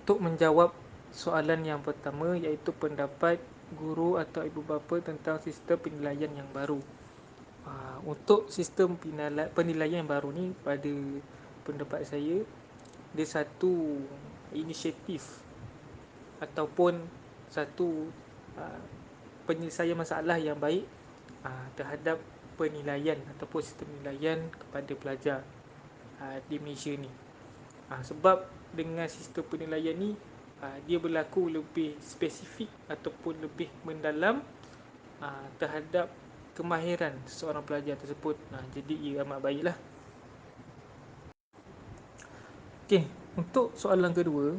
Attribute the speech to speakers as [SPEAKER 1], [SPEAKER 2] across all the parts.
[SPEAKER 1] untuk menjawab soalan yang pertama, iaitu pendapat guru atau ibu bapa tentang sistem penilaian yang baru. Untuk sistem penilaian yang baru ni, pada pendapat saya, dia satu inisiatif ataupun satu penyelesaian masalah yang baik terhadap penilaian ataupun sistem penilaian kepada pelajar di Malaysia ni. Sebab dengan sistem penilaian ni, dia berlaku lebih spesifik ataupun lebih mendalam terhadap kemahiran seorang pelajar tersebut. Jadi ia amat baiklah. Okey, untuk soalan kedua,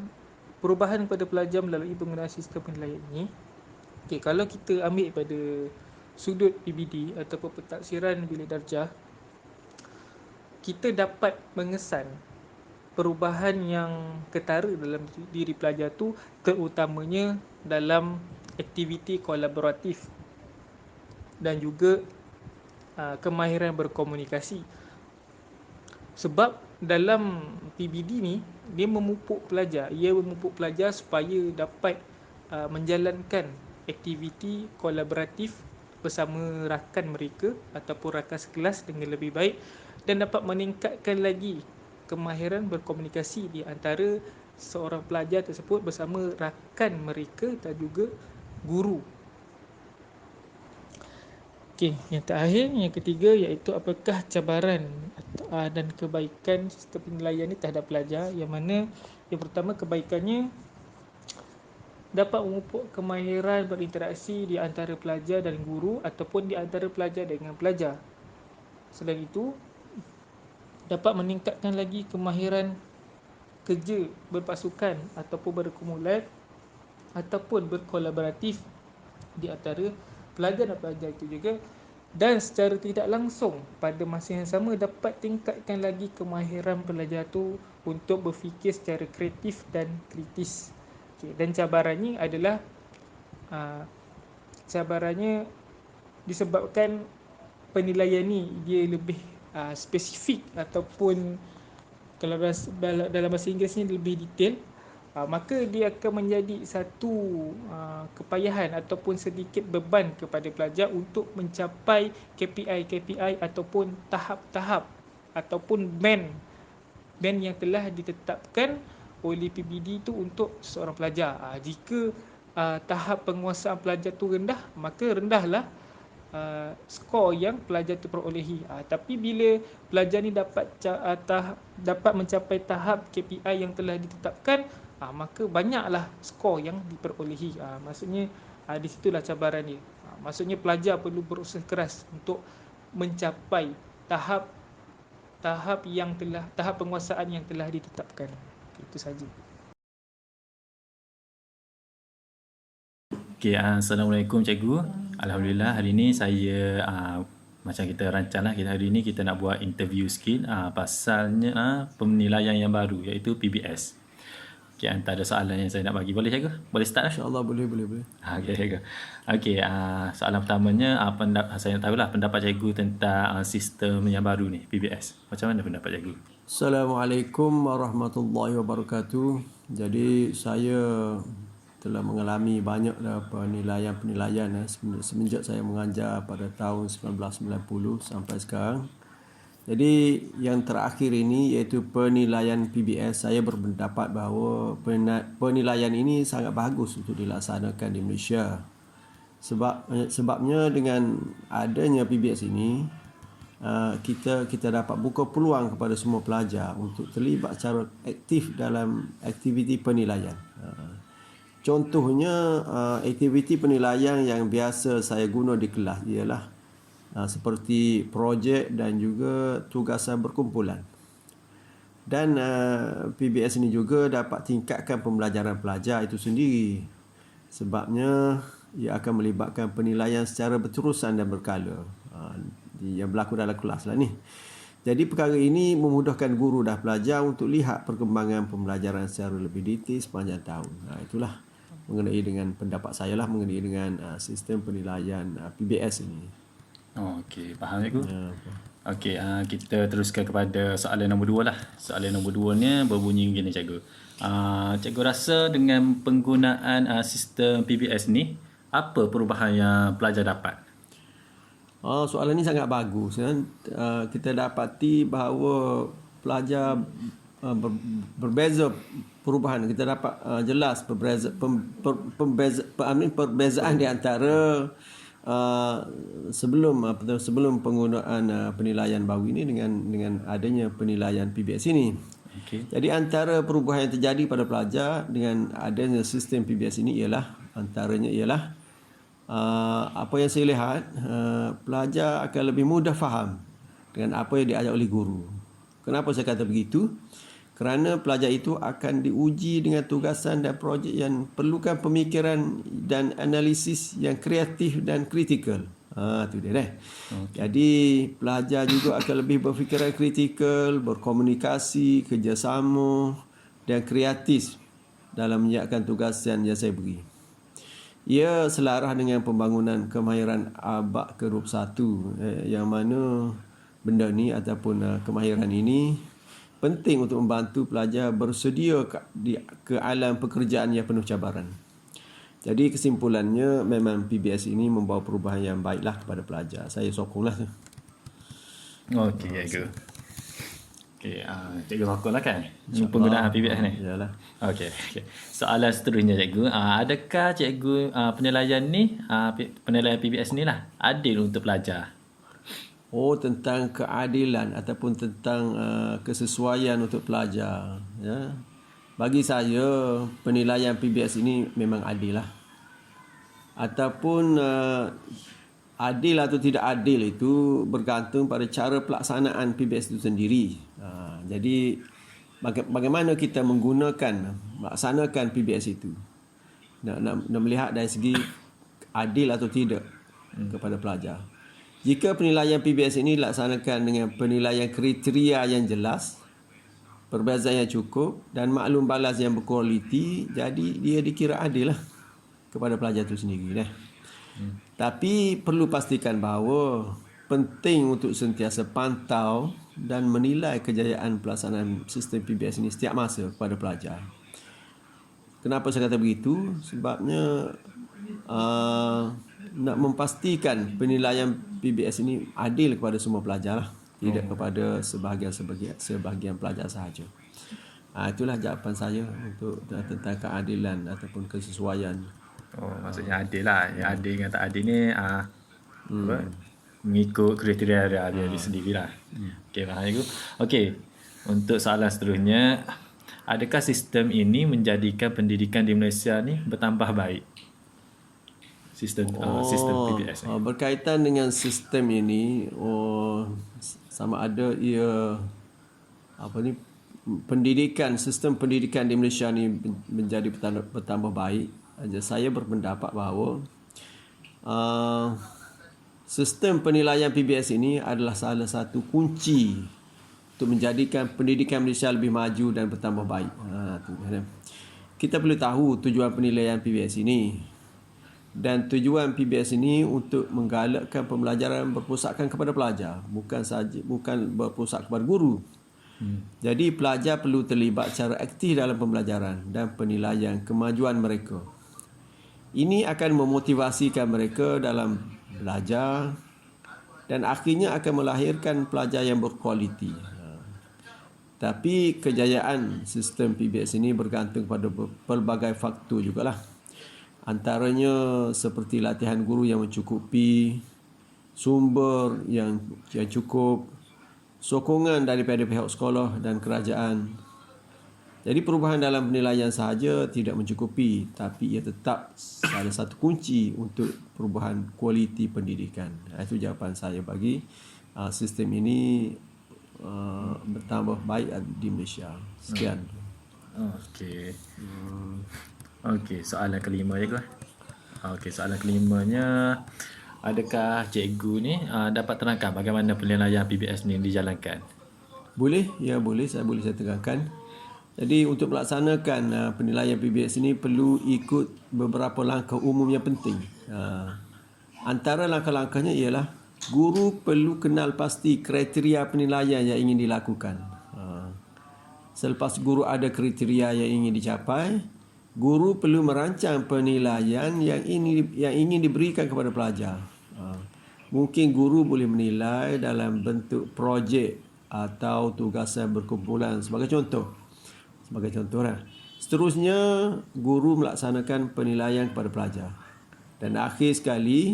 [SPEAKER 1] perubahan kepada pelajar melalui penggunaan sistem penilaian ini. Okey, kalau kita ambil pada sudut PBD ataupun pentafsiran bilik darjah, kita dapat mengesan perubahan yang ketara dalam diri pelajar tu, terutamanya dalam aktiviti kolaboratif dan juga kemahiran berkomunikasi. Sebab dalam PBD ni, dia memupuk pelajar, supaya dapat menjalankan aktiviti kolaboratif bersama rakan mereka ataupun rakan sekelas dengan lebih baik, dan dapat meningkatkan lagi kemahiran berkomunikasi di antara seorang pelajar tersebut bersama rakan mereka dan juga guru. Okey, yang terakhir, yang ketiga, iaitu apakah cabaran dan kebaikan sistem penilaian ini terhadap pelajar, yang mana yang pertama, kebaikannya dapat memupuk kemahiran berinteraksi di antara pelajar dan guru ataupun di antara pelajar dengan pelajar. Selain itu, dapat meningkatkan lagi kemahiran kerja berpasukan ataupun berkumulat ataupun berkolaboratif di antara pelajar dan pelajar itu juga, dan secara tidak langsung pada masa yang sama dapat tingkatkan lagi kemahiran pelajar tu untuk berfikir secara kreatif dan kritis. Dan cabarannya adalah cabarannya disebabkan penilaian ni dia lebih spesifik, ataupun kalau dalam bahasa Inggeris ni lebih detail, maka dia akan menjadi satu kepayahan ataupun sedikit beban kepada pelajar untuk mencapai KPI ataupun tahap-tahap ataupun band yang telah ditetapkan oleh PBD itu untuk seorang pelajar. Jika tahap penguasaan pelajar tu rendah, maka rendahlah skor yang pelajar tu perolehi. Tapi bila pelajar ni dapat mencapai tahap KPI yang telah ditetapkan, maka banyaklah skor yang diperolehi. Maksudnya di situlah cabaran dia. Maksudnya pelajar perlu berusaha keras untuk mencapai tahap penguasaan yang telah ditetapkan. Itu saja.
[SPEAKER 2] Okay, Assalamualaikum Cikgu. Alhamdulillah hari ini saya macam kita rancang lah, hari ini kita nak buat interview sikit pasalnya penilaian yang baru iaitu PBS. Okay, antara soalan yang saya nak bagi, boleh Cikgu? Boleh start lah?
[SPEAKER 3] InsyaAllah boleh.
[SPEAKER 2] Okay Cikgu. Okay, soalan pertamanya saya nak tahulah pendapat Cikgu tentang sistem yang baru ni, PBS. Macam mana pendapat Cikgu?
[SPEAKER 3] Assalamualaikum warahmatullahi wabarakatuh. Jadi saya telah mengalami banyak penilaian semenjak saya mengajar pada tahun 1990 sampai sekarang. Jadi yang terakhir ini iaitu penilaian PBS, saya berpendapat bahawa penilaian ini sangat bagus untuk dilaksanakan di Malaysia. Sebabnya dengan adanya PBS ini, kita dapat buka peluang kepada semua pelajar untuk terlibat secara aktif dalam aktiviti penilaian. Contohnya aktiviti penilaian yang biasa saya guna di kelas ialah seperti projek dan juga tugasan berkumpulan. Dan PBS ini juga dapat tingkatkan pembelajaran pelajar itu sendiri. Sebabnya ia akan melibatkan penilaian secara berterusan dan berkala yang berlaku dalam kelas lah ni. Jadi perkara ini memudahkan guru dan pelajar untuk lihat perkembangan pembelajaran secara lebih detail sepanjang tahun. Itulah mengenai dengan pendapat saya lah mengenai dengan sistem penilaian PBS ini.
[SPEAKER 2] Oh, okey, faham cikgu. Okey, kita teruskan kepada soalan nombor 2 lah. Soalan nombor 2 ni berbunyi begini cikgu. Cikgu rasa dengan penggunaan sistem PBS ni, apa perubahan yang pelajar dapat?
[SPEAKER 3] Soalan ni sangat bagus kan. Kita dapati bahawa pelajar berbeza perubahan. Kita dapat jelas perbezaan di antara sebelum penggunaan penilaian baru ini dengan adanya penilaian PBS ini.
[SPEAKER 2] Okey.
[SPEAKER 3] Jadi antara perubahan yang terjadi pada pelajar dengan adanya sistem PBS ini antaranya ialah apa yang saya lihat, pelajar akan lebih mudah faham dengan apa yang diajar oleh guru. Kenapa saya kata begitu? Kerana pelajar itu akan diuji dengan tugasan dan projek yang perlukan pemikiran dan analisis yang kreatif dan kritikal. Itu dia dah. Jadi pelajar juga akan lebih berfikiran kritikal, berkomunikasi, kerjasama dan kreatif dalam menyiapkan tugas yang saya beri. Ia selaras dengan pembangunan kemahiran abad ke-21 yang mana benda ni ataupun kemahiran ini penting untuk membantu pelajar bersedia ke alam pekerjaan yang penuh cabaran. Jadi kesimpulannya memang PBS ini membawa perubahan yang baiklah kepada pelajar. Saya sokonglah tu.
[SPEAKER 2] Okey, cikgu. Okey, cikgu sokonglah kan penggunaan PBS ni?
[SPEAKER 3] Yalah.
[SPEAKER 2] Okey. Soalan seterusnya cikgu, adakah cikgu penilaian ni, penilaian PBS ni lah adil untuk pelajar?
[SPEAKER 3] Tentang keadilan ataupun tentang kesesuaian untuk pelajar. Ya. Bagi saya, penilaian PBS ini memang adil lah. Ataupun adil atau tidak adil itu bergantung pada cara pelaksanaan PBS itu sendiri. Jadi, bagaimana kita melaksanakan PBS itu. Nak melihat dari segi adil atau tidak kepada pelajar. Jika penilaian PBS ini dilaksanakan dengan penilaian kriteria yang jelas, perbezaan yang cukup dan maklum balas yang berkualiti, jadi dia dikira adil lah kepada pelajar itu sendiri. Tapi perlu pastikan bahawa penting untuk sentiasa pantau dan menilai kejayaan pelaksanaan sistem PBS ini setiap masa kepada pelajar. Kenapa saya kata begitu? Sebabnya nak memastikan penilaian PBS ini adil kepada semua pelajar lah. Tidak kepada sebahagian pelajar sahaja. Itulah jawapan saya untuk tentang keadilan ataupun kesesuaian.
[SPEAKER 2] Maksudnya adil lah. Yang adil dengan tak adil ni mengikut kriteria dia sendirilah. Okey, faham cikgu. Okey, untuk soalan seterusnya, adakah sistem ini menjadikan pendidikan di Malaysia ni bertambah baik? Sistem PBS ni.
[SPEAKER 3] Berkaitan dengan sistem ini, sama ada ia sistem pendidikan di Malaysia ni menjadi bertambah baik. Saya berpendapat bahawa sistem penilaian PBS ini adalah salah satu kunci untuk menjadikan pendidikan Malaysia lebih maju dan bertambah baik. Kita perlu tahu tujuan penilaian PBS ini. Dan tujuan PBS ini untuk menggalakkan pembelajaran berpusatkan kepada pelajar, bukan berpusat kepada guru. Jadi pelajar perlu terlibat secara aktif dalam pembelajaran dan penilaian kemajuan mereka. Ini akan memotivasikan mereka dalam belajar dan akhirnya akan melahirkan pelajar yang berkualiti. Tapi kejayaan sistem PBS ini bergantung pada pelbagai faktor jugalah. Antaranya seperti latihan guru yang mencukupi, sumber yang cukup, sokongan daripada pihak sekolah dan kerajaan. Jadi perubahan dalam penilaian sahaja tidak mencukupi, tapi ia tetap salah satu kunci untuk perubahan kualiti pendidikan. Itu jawapan saya bagi sistem ini bertambah baik di Malaysia. Sekian.
[SPEAKER 2] Okey. Okey, soalan kelima cikgu. Okey, soalan kelimanya, adakah cikgu ni dapat terangkan bagaimana penilaian PBS ni dijalankan?
[SPEAKER 3] Boleh, ya boleh. Saya terangkan. Jadi untuk melaksanakan penilaian PBS ini perlu ikut beberapa langkah umum yang penting. Antara langkah-langkahnya ialah guru perlu kenal pasti kriteria penilaian yang ingin dilakukan. Selepas guru ada kriteria yang ingin dicapai, guru perlu merancang penilaian yang ingin diberikan kepada pelajar. Mungkin guru boleh menilai dalam bentuk projek atau tugasan berkumpulan sebagai contoh. Seterusnya, guru melaksanakan penilaian kepada pelajar. Dan akhir sekali,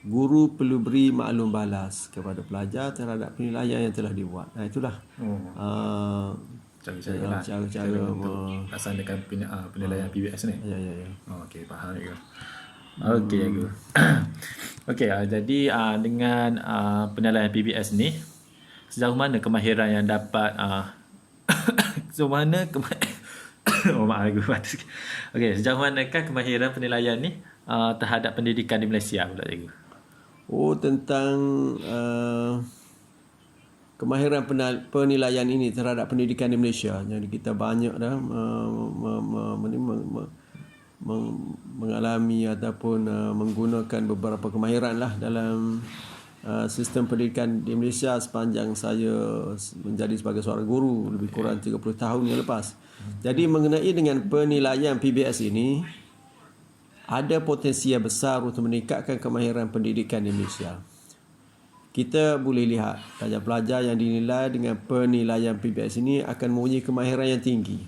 [SPEAKER 3] guru perlu beri maklum balas kepada pelajar terhadap penilaian yang telah dibuat. Itulah
[SPEAKER 2] cara untuk laksanakan penilaian PBS ni.
[SPEAKER 3] Ya.
[SPEAKER 2] Okey, faham ya. Okey, Cikgu. Okey, jadi dengan penilaian PBS ni, sejauh mana kemahiran yang dapat sejauh manakah kemahiran penilaian ni terhadap pendidikan di Malaysia pula, Cikgu?
[SPEAKER 3] Tentang kemahiran penilaian ini terhadap pendidikan di Malaysia. Jadi kita banyak dah mengalami ataupun menggunakan beberapa kemahiran lah dalam sistem pendidikan di Malaysia sepanjang saya menjadi sebagai seorang guru lebih kurang 30 tahun yang lepas. Jadi mengenai dengan penilaian PBS ini, ada potensi yang besar untuk meningkatkan kemahiran pendidikan di Malaysia. Kita boleh lihat pelajar-pelajar yang dinilai dengan penilaian PBS ini akan mempunyai kemahiran yang tinggi.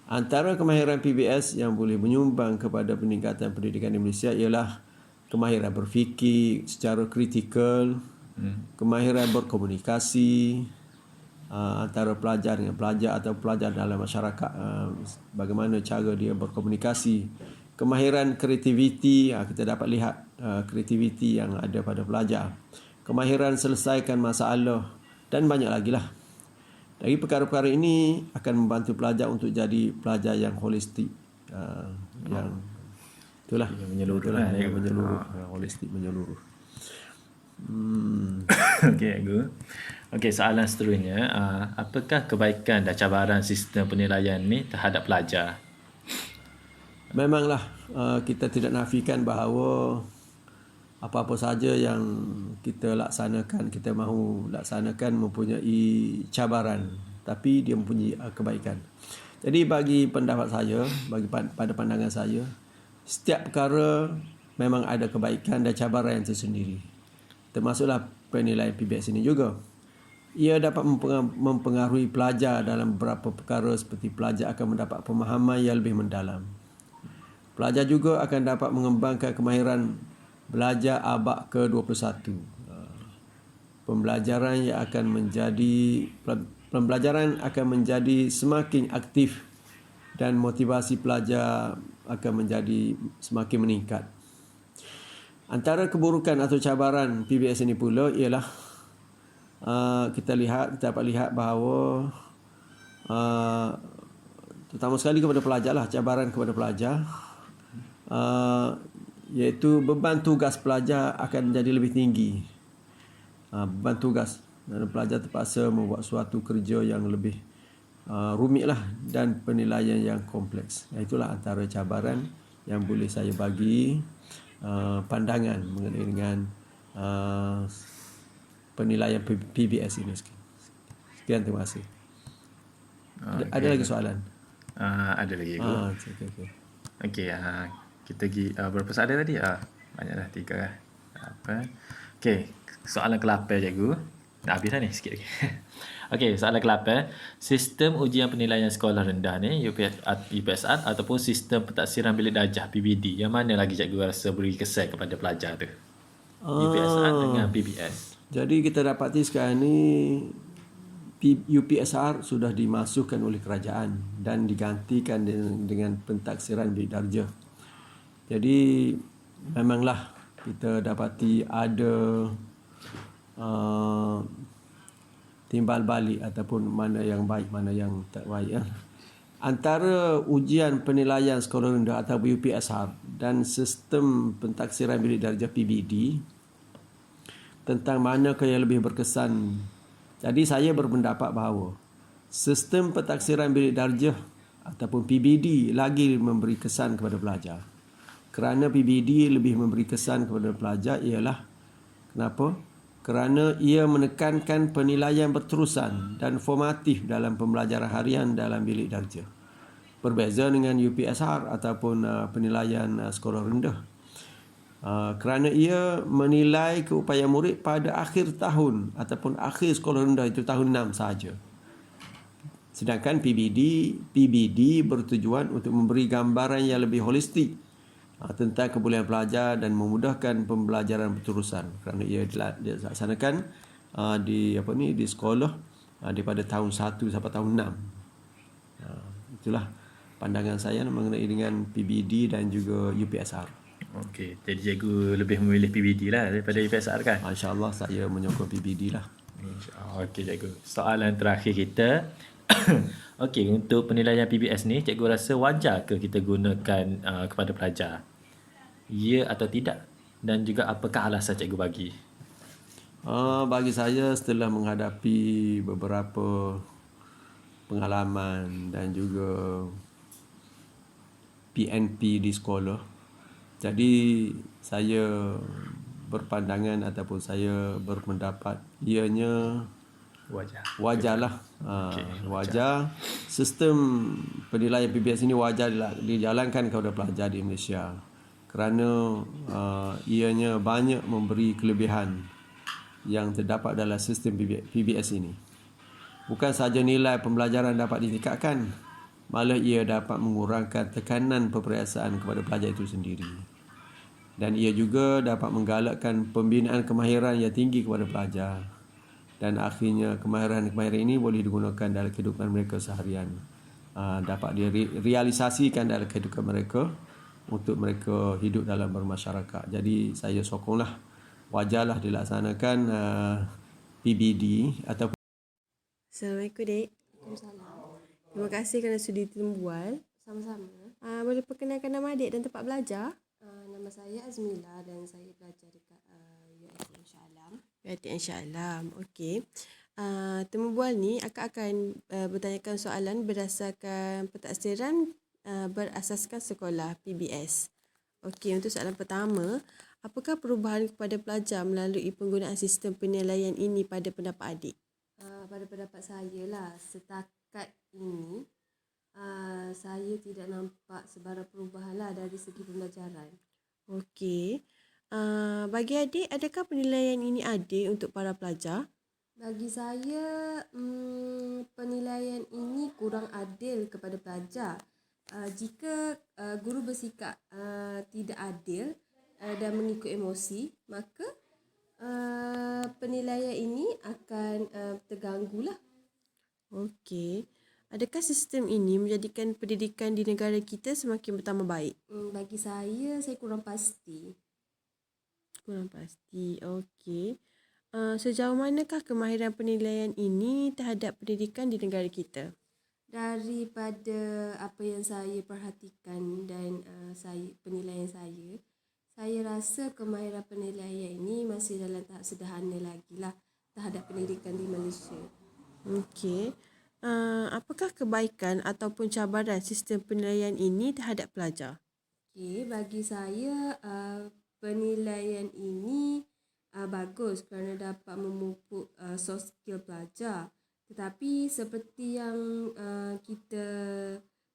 [SPEAKER 3] Antara kemahiran PBS yang boleh menyumbang kepada peningkatan pendidikan di Malaysia ialah kemahiran berfikir secara kritikal, kemahiran berkomunikasi antara pelajar dengan pelajar atau pelajar dalam masyarakat, bagaimana cara dia berkomunikasi, kemahiran kreativiti, kita dapat lihat kreativiti yang ada pada pelajar, kemahiran selesaikan masalah dan banyak lagi lah. Dari perkara-perkara ini akan membantu pelajar untuk jadi pelajar yang holistik, yang itulah menyeluruh, holistik menyeluruh.
[SPEAKER 2] Okey, Cikgu. Okey, soalan seterusnya, apakah kebaikan dan cabaran sistem penilaian ni terhadap pelajar?
[SPEAKER 3] Memanglah kita tidak nafikan bahawa apa-apa saja yang kita laksanakan, kita mahu laksanakan mempunyai cabaran, tapi dia mempunyai kebaikan. Jadi bagi pendapat saya, pada pandangan saya, setiap perkara memang ada kebaikan dan cabaran yang tersendiri. Termasuklah penilaian PBS ini juga. Ia dapat mempengaruhi pelajar dalam beberapa perkara, seperti pelajar akan mendapat pemahaman yang lebih mendalam. Pelajar juga akan dapat mengembangkan kemahiran belajar abad ke-21. Pembelajaran akan menjadi semakin aktif dan motivasi pelajar akan menjadi semakin meningkat. Antara keburukan atau cabaran PBS ini pula ialah kita dapat lihat bahawa terutama sekali kepada pelajar lah, cabaran kepada pelajar, iaitu beban tugas pelajar akan menjadi lebih tinggi. Beban tugas, dan pelajar terpaksa membuat suatu kerja yang lebih rumit lah, dan penilaian yang kompleks. Itulah antara cabaran yang boleh saya bagi pandangan mengenai dengan penilaian PBS ini. Sekian, terima kasih. Ada lagi soalan?
[SPEAKER 2] Ada lagi. Okey, kita pergi berapa soalan tadi? Banyak dah, 3 lah. Okey, soalan ke-8, Cikgu. Habis dah ni, sikit lagi. Okey, soalan ke-8. Sistem ujian penilaian sekolah rendah ni, UPSR ataupun sistem pentaksiran bilik darjah PBD, yang mana lagi Cikgu rasa beri kesan kepada pelajar tu? UPSR dengan PBS.
[SPEAKER 3] Jadi kita dapati sekarang ni UPSR sudah dimasukkan oleh kerajaan dan digantikan dengan pentaksiran bilik darjah. Jadi memanglah kita dapati ada timbal balik ataupun mana yang baik, mana yang tak baik. Antara ujian penilaian sekolah rendah atau UPSR dan sistem pentaksiran bilik darjah PBD, tentang manakah yang lebih berkesan. Jadi saya berpendapat bahawa sistem pentaksiran bilik darjah ataupun PBD lagi memberi kesan kepada pelajar. Kerana PBD lebih memberi kesan kepada pelajar ialah Kenapa? Kerana ia menekankan penilaian berterusan dan formatif dalam pembelajaran harian dalam bilik darjah. Berbeza dengan UPSR ataupun penilaian skor rendah. Kerana ia menilai keupayaan murid pada akhir tahun ataupun akhir sekolah rendah, itu tahun 6 sahaja. Sedangkan PBD bertujuan untuk memberi gambaran yang lebih holistik tentang kebolehan pelajar dan memudahkan pembelajaran berterusan, kerana ia dilaksanakan di sekolah daripada tahun 1 sampai tahun 6. Itulah pandangan saya mengenai dengan PBD dan juga UPSR.
[SPEAKER 2] Okey, jadi cikgu lebih memilih PBD lah daripada UPSR kan?
[SPEAKER 3] InsyaAllah saya menyokong PBD lah.
[SPEAKER 2] InsyaAllah. Okey cikgu. Soalan terakhir kita. Okey, untuk penilaian PBS ni, cikgu rasa wajar ke kita gunakan kepada pelajar? Ya atau tidak? Dan juga apakah alasan cikgu bagi?
[SPEAKER 3] Bagi saya, setelah menghadapi beberapa pengalaman dan juga PNP di sekolah, jadi saya berpandangan ataupun saya berpendapat ianya wajarlah. Wajar. Sistem penilaian PBS ini wajar dijalankan kepada pelajar di Malaysia kerana ianya banyak memberi kelebihan yang terdapat dalam sistem PBS ini. Bukan sahaja nilai pembelajaran dapat ditingkatkan, malah ia dapat mengurangkan tekanan perperasaan kepada pelajar itu sendiri. Dan ia juga dapat menggalakkan pembinaan kemahiran yang tinggi kepada pelajar. Dan akhirnya kemahiran-kemahiran ini boleh digunakan dalam kehidupan mereka seharian. Dapat direalisasikan dalam kehidupan mereka untuk mereka hidup dalam bermasyarakat. Jadi saya sokonglah, wajarlah dilaksanakan PBD atau.
[SPEAKER 4] Assalamualaikum, Dek. Waalaikumsalam. Terima kasih kerana sudi tembual.
[SPEAKER 5] Sama-sama.
[SPEAKER 4] Boleh perkenalkan nama adik dan tempat belajar?
[SPEAKER 5] Nama saya Azmila dan saya belajar dekat UiT Shah Alam.
[SPEAKER 4] UiT Shah Alam. Okey. Tembual ni akan bertanyakan soalan berdasarkan pentadsiran berasaskan sekolah PBS. Okey, untuk soalan pertama, apakah perubahan kepada pelajar melalui penggunaan sistem penilaian ini pada pendapat adik?
[SPEAKER 5] Pada pendapat saya lah, setakat ini saya tidak nampak sebarang perubahan lah dari segi pembelajaran.
[SPEAKER 4] Okey. Bagi adik, adakah penilaian ini adil untuk para pelajar?
[SPEAKER 5] Bagi saya, penilaian ini kurang adil kepada pelajar. Jika guru bersikap tidak adil dan mengikut emosi, maka penilaian ini akan terganggulah.
[SPEAKER 4] Okey. Adakah sistem ini menjadikan pendidikan di negara kita semakin bertambah baik?
[SPEAKER 5] Bagi saya kurang pasti.
[SPEAKER 4] Kurang pasti. Okey. Sejauh manakah kemahiran penilaian ini terhadap pendidikan di negara kita?
[SPEAKER 5] Daripada apa yang saya perhatikan dan penilaian saya rasa kemahiran penilaian ini masih dalam tahap sederhana lagi lah terhadap pendidikan di Malaysia.
[SPEAKER 4] Okey. Apakah kebaikan ataupun cabaran sistem penilaian ini terhadap pelajar?
[SPEAKER 5] Okey, bagi saya penilaian ini bagus kerana dapat memupuk soft skill pelajar. Tetapi seperti yang kita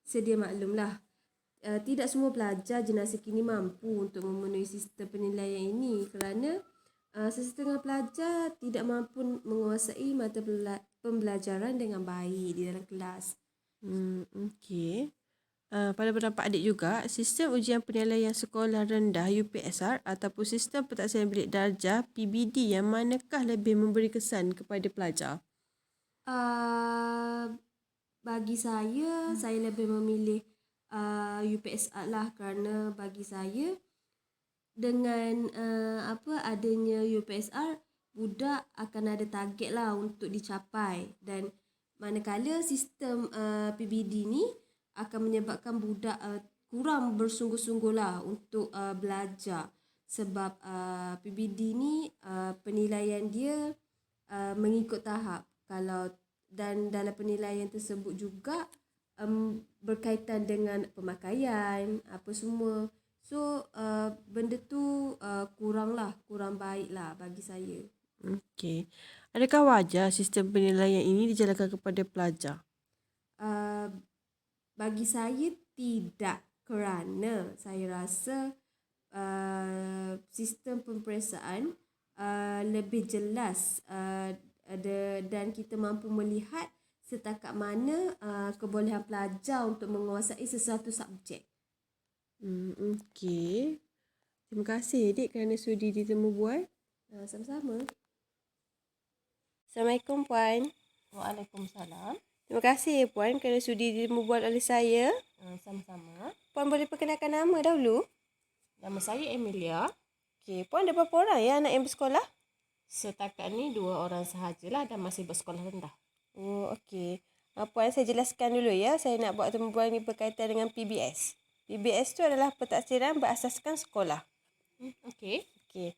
[SPEAKER 5] sedia maklumlah, tidak semua pelajar generasi kini mampu untuk memenuhi sistem penilaian ini kerana sesetengah pelajar tidak mampu menguasai mata pembelajaran dengan baik di dalam kelas.
[SPEAKER 4] Okey. Pada pendapat adik juga, sistem ujian penilaian sekolah rendah UPSR ataupun sistem pentadsiran bilik darjah PBD yang manakah lebih memberi kesan kepada pelajar?
[SPEAKER 5] Bagi saya lebih memilih UPSR lah kerana bagi saya dengan adanya UPSR, budak akan ada target lah untuk dicapai, dan manakala sistem PBD ni akan menyebabkan budak kurang bersungguh-sungguh lah untuk belajar sebab PBD ni penilaian dia mengikut tahap. Dan dalam penilaian tersebut juga berkaitan dengan pemakaian apa semua. So benda tu kurang baik lah bagi saya.
[SPEAKER 4] Okey. Adakah wajar sistem penilaian ini dijalankan kepada pelajar?
[SPEAKER 5] Bagi saya tidak, kerana saya rasa sistem peperiksaan lebih jelas dan kita mampu melihat setakat mana kebolehan pelajar untuk menguasai sesuatu subjek.
[SPEAKER 4] Okey. Terima kasih Dik kerana sudi ditemu bual.
[SPEAKER 5] Sama-sama.
[SPEAKER 4] Assalamualaikum Puan.
[SPEAKER 6] Waalaikumsalam.
[SPEAKER 4] Terima kasih Puan kerana sudi ditemu bual oleh saya.
[SPEAKER 6] Sama-sama.
[SPEAKER 4] Puan boleh perkenalkan nama dahulu?
[SPEAKER 6] Nama saya Emilia.
[SPEAKER 4] Okey, Puan ada berapa orang ya anak yang bersekolah?
[SPEAKER 6] Setakat ni 2 orang sahajalah dan masih bersekolah rendah.
[SPEAKER 4] Oh, okey. Puan, saya jelaskan dulu ya. Saya nak buat temu bual ni berkaitan dengan PBS. PBS tu adalah pentaksiran berasaskan sekolah.
[SPEAKER 6] Okey.
[SPEAKER 4] Okey.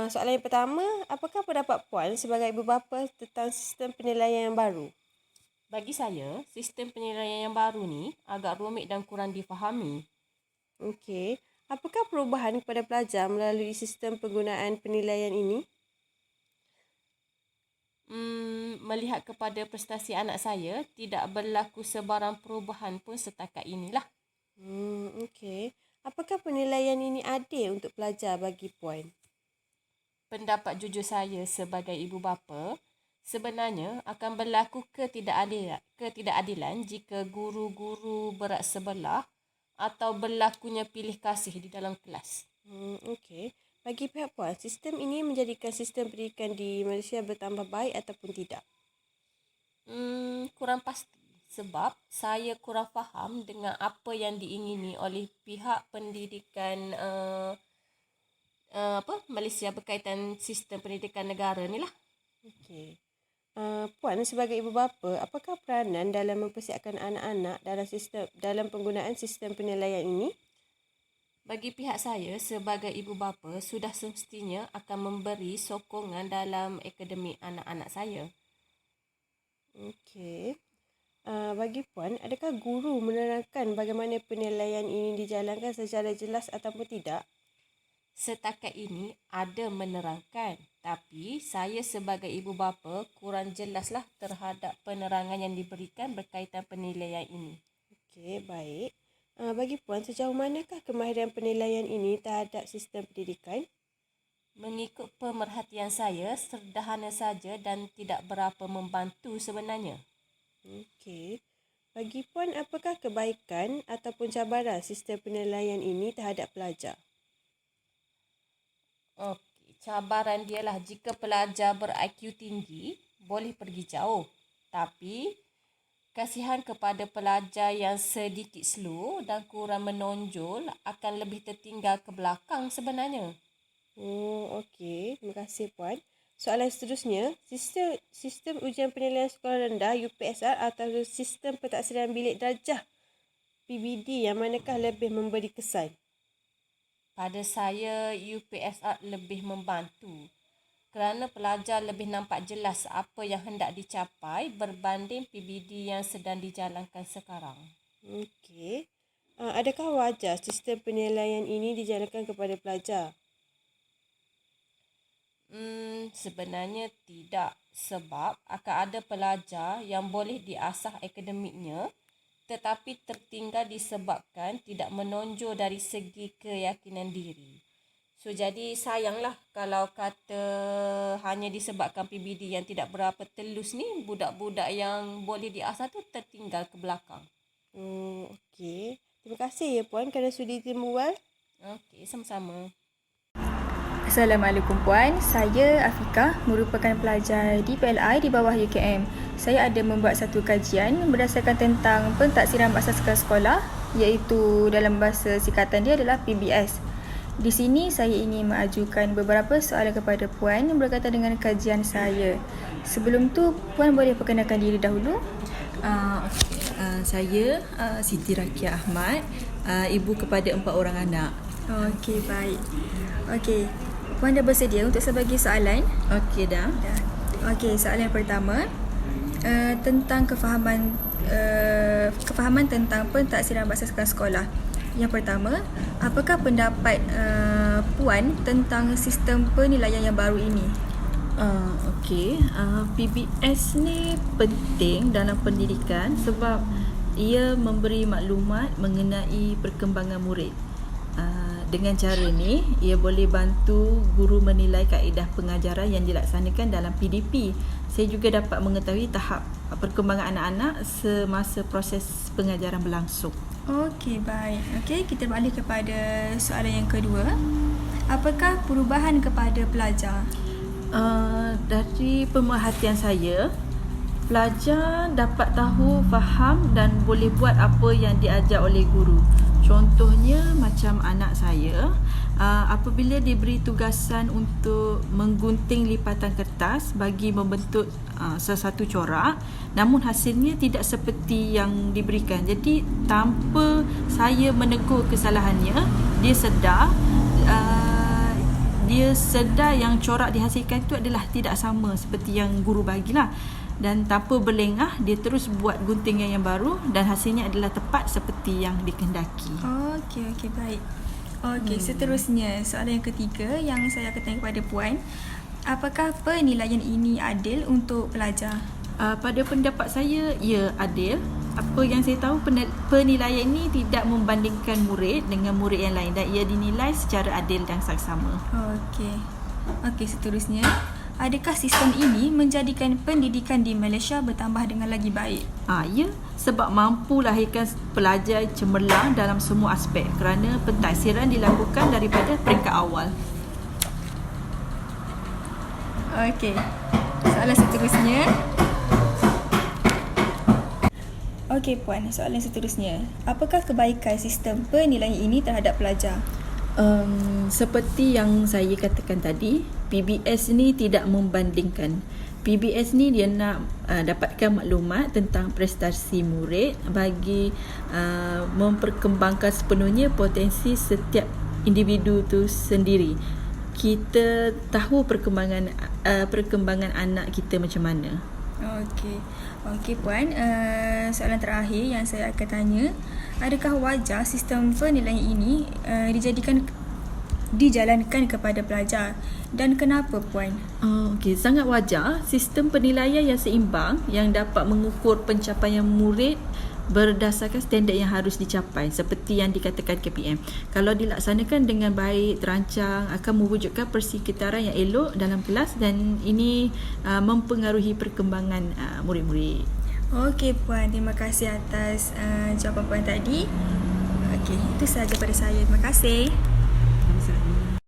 [SPEAKER 4] Soalan yang pertama, apakah pendapat Puan sebagai ibu bapa tentang sistem penilaian yang baru?
[SPEAKER 6] Bagi saya, sistem penilaian yang baru ni agak rumit dan kurang difahami.
[SPEAKER 4] Okey. Apakah perubahan kepada pelajar melalui sistem penggunaan penilaian ini?
[SPEAKER 6] Melihat kepada prestasi anak saya, tidak berlaku sebarang perubahan pun setakat inilah.
[SPEAKER 4] Okey. Apakah penilaian ini adil untuk pelajar bagi Puan?
[SPEAKER 6] Pendapat jujur saya sebagai ibu bapa, sebenarnya akan berlaku ketidakadilan jika guru-guru berat sebelah atau berlakunya pilih kasih di dalam kelas.
[SPEAKER 4] Okey. Bagi pihak Puan, sistem ini menjadikan sistem pendidikan di Malaysia bertambah baik ataupun tidak?
[SPEAKER 6] Kurang pasti sebab saya kurang faham dengan apa yang diingini oleh pihak pendidikan Malaysia berkaitan sistem pendidikan negara ni lah.
[SPEAKER 4] Okey. Puan sebagai ibu bapa, apakah peranan dalam mempersiapkan anak-anak dalam penggunaan sistem penilaian ini?
[SPEAKER 6] Bagi pihak saya sebagai ibu bapa, sudah semestinya akan memberi sokongan dalam akademik anak-anak saya.
[SPEAKER 4] Okey. Bagi Puan, adakah guru menerangkan bagaimana penilaian ini dijalankan secara jelas ataupun tidak?
[SPEAKER 6] Setakat ini ada menerangkan, tapi saya sebagai ibu bapa kurang jelaslah terhadap penerangan yang diberikan berkaitan penilaian ini.
[SPEAKER 4] Okey, baik. Bagi Puan, sejauh manakah kemahiran penilaian ini terhadap sistem pendidikan?
[SPEAKER 6] Mengikut pemerhatian saya, sederhana saja dan tidak berapa membantu sebenarnya.
[SPEAKER 4] Okey. Bagi Puan, apakah kebaikan ataupun cabaran sistem penilaian ini terhadap pelajar?
[SPEAKER 6] Okey, cabaran dialah jika pelajar ber-IQ tinggi, boleh pergi jauh. Tapi, kasihan kepada pelajar yang sedikit slow dan kurang menonjol akan lebih tertinggal ke belakang sebenarnya.
[SPEAKER 4] Okey. Terima kasih Puan. Soalan seterusnya, sistem ujian penilaian sekolah rendah UPSR atau sistem pentaksiran bilik darjah PBD yang manakah lebih memberi kesan?
[SPEAKER 6] Pada saya, UPSR lebih membantu kerana pelajar lebih nampak jelas apa yang hendak dicapai berbanding PBD yang sedang dijalankan sekarang.
[SPEAKER 4] Okey. Adakah wajar sistem penilaian ini dijalankan kepada pelajar?
[SPEAKER 6] Sebenarnya tidak, sebab akan ada pelajar yang boleh diasah akademiknya tetapi tertinggal disebabkan tidak menonjol dari segi keyakinan diri. So, jadi sayanglah kalau kata hanya disebabkan PBD yang tidak berapa telus ni, budak-budak yang boleh diasah tu tertinggal ke belakang.
[SPEAKER 4] Okey. Terima kasih ya Puan kerana sudi berbual.
[SPEAKER 6] Okey, sama-sama.
[SPEAKER 7] Assalamualaikum Puan, saya Afikah, merupakan pelajar di PLI di bawah UKM. Saya ada membuat satu kajian berdasarkan tentang pentaksiran berasaskan sekolah, iaitu dalam bahasa singkatan dia adalah PBS. Di sini saya ingin mengajukan beberapa soalan kepada Puan berkaitan dengan kajian saya. Sebelum tu, Puan boleh perkenalkan diri dahulu?
[SPEAKER 8] Saya Siti Rakia Ahmad, ibu kepada 4 orang anak.
[SPEAKER 7] Okey, baik. Okey, Puan dah bersedia untuk sebagai soalan?
[SPEAKER 8] Okey dah.
[SPEAKER 7] Okey, soalan yang pertama tentang kefahaman tentang pentaksiran berasaskan sekolah. Yang pertama, apakah pendapat Puan tentang sistem penilaian yang baru ini?
[SPEAKER 8] PBS ni penting dalam pendidikan sebab ia memberi maklumat mengenai perkembangan murid. Dengan cara ni, ia boleh bantu guru menilai kaedah pengajaran yang dilaksanakan dalam PDP. Saya juga dapat mengetahui tahap perkembangan anak-anak semasa proses pengajaran berlangsung.
[SPEAKER 7] Okey, baik. Okey, kita balik kepada soalan yang kedua. Apakah perubahan kepada pelajar?
[SPEAKER 8] Dari pemerhatian saya, pelajar dapat tahu, faham dan boleh buat apa yang diajar oleh guru. Contohnya macam anak saya, apabila diberi tugasan untuk menggunting lipatan kertas bagi membentuk sesuatu corak, namun hasilnya tidak seperti yang diberikan. Jadi tanpa saya menegur kesalahannya, dia sedar yang corak dihasilkan itu adalah tidak sama seperti yang guru bagilah. Dan tanpa berlengah, dia terus buat guntingan yang baru dan hasilnya adalah tepat seperti yang dikehendaki.
[SPEAKER 7] Okey, baik. Okey, seterusnya soalan yang ketiga yang saya akan tanya kepada Puan. Apakah penilaian ini adil untuk pelajar?
[SPEAKER 8] Pada pendapat saya, ya, adil. Apa yang saya tahu, penilaian ini tidak membandingkan murid dengan murid yang lain dan ia dinilai secara adil dan saksama.
[SPEAKER 7] Okey, seterusnya. Adakah sistem ini menjadikan pendidikan di Malaysia bertambah dengan lagi baik?
[SPEAKER 8] Ya, sebab mampu lahirkan pelajar cemerlang dalam semua aspek kerana pentaksiran dilakukan daripada peringkat awal.
[SPEAKER 7] Okey, soalan seterusnya. Okey Puan, soalan seterusnya. Apakah kebaikan sistem penilaian ini terhadap pelajar?
[SPEAKER 8] Seperti yang saya katakan tadi, PBS ni tidak membandingkan. PBS ni dia nak dapatkan maklumat tentang prestasi murid bagi memperkembangkan sepenuhnya potensi setiap individu tu sendiri. Kita tahu perkembangan anak kita macam mana.
[SPEAKER 7] Okey Puan, soalan terakhir yang saya akan tanya, adakah wajar sistem penilaian ini dijalankan kepada pelajar dan kenapa Puan?
[SPEAKER 8] Sangat wajar. Sistem penilaian yang seimbang yang dapat mengukur pencapaian murid berdasarkan standard yang harus dicapai seperti yang dikatakan KPM. Kalau dilaksanakan dengan baik, terancang, akan mewujudkan persekitaran yang elok dalam kelas dan ini mempengaruhi perkembangan murid-murid.
[SPEAKER 7] Okey Puan, terima kasih atas jawapan Puan tadi. Okey, itu sahaja pada saya. Terima kasih.